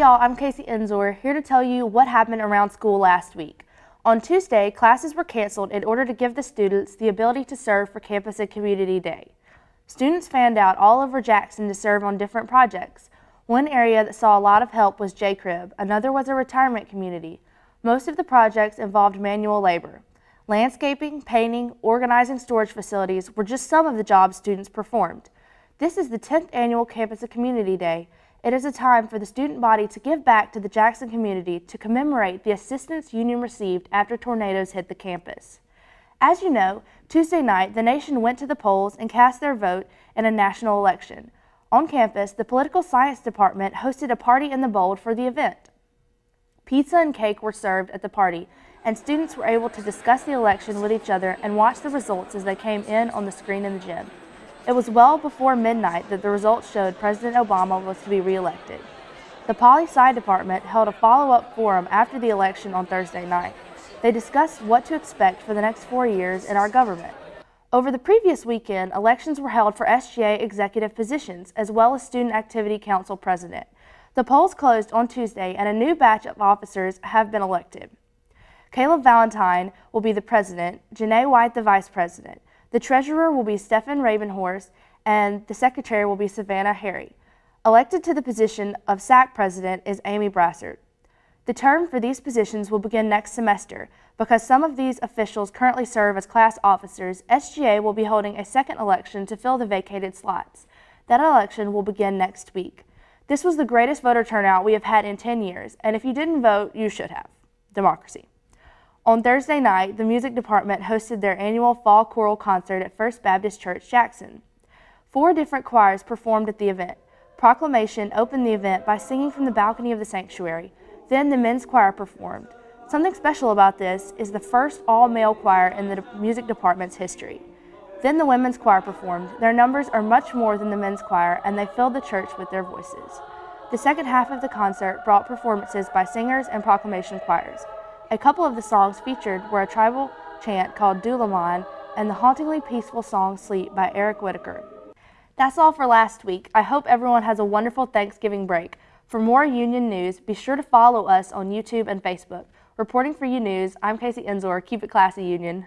y'all, I'm Kacee Enzor, here to tell you what happened around school last week. On Tuesday, classes were canceled in order to give the students the ability to serve for Campus and Community Day. Students fanned out all over Jackson to serve on different projects. One area that saw a lot of help was J-Crib, another was a retirement community. Most of the projects involved manual labor. Landscaping, painting, organizing storage facilities were just some of the jobs students performed. This is the 10th annual Campus and Community Day. It is a time for the student body to give back to the Jackson community to commemorate the assistance union received after tornadoes hit the campus. As you know, Tuesday night, the nation went to the polls and cast their vote in a national election. On campus, the Political Science Department hosted a party in the Bold for the event. Pizza and cake were served at the party, and students were able to discuss the election with each other and watch the results as they came in on the screen in the gym. It was well before midnight that the results showed President Obama was to be reelected. The Poli-Sci Department held a follow-up forum after the election on Thursday night. They discussed what to expect for the next 4 years in our government. Over the previous weekend, elections were held for SGA executive positions as well as Student Activity Council president. The polls closed on Tuesday and a new batch of officers have been elected. Caleb Valentine will be the president, Janae White the vice president. The treasurer will be Stephen Ravenhorst, and the secretary will be Savannah Harry. Elected to the position of SAC president is Amy Brassard. The term for these positions will begin next semester. Because some of these officials currently serve as class officers, SGA will be holding a second election to fill the vacated slots. That election will begin next week. This was the greatest voter turnout we have had in 10 years, and if you didn't vote, you should have. Democracy. On Thursday night, the music department hosted their annual fall choral concert at First Baptist Church, Jackson. 4 different choirs performed at the event. Proclamation opened the event by singing from the balcony of the sanctuary. Then the men's choir performed. Something special about this is the first all-male choir in the music department's history. Then the women's choir performed. Their numbers are much more than the men's choir, and they filled the church with their voices. The second half of the concert brought performances by singers and proclamation choirs. A couple of the songs featured were a tribal chant called Dulaman and the hauntingly peaceful song Sleep by Eric Whitaker. That's all for last week. I hope everyone has a wonderful Thanksgiving break. For more union news, be sure to follow us on YouTube and Facebook. Reporting for U News, I'm Kacee Enzor. Keep it classy, Union.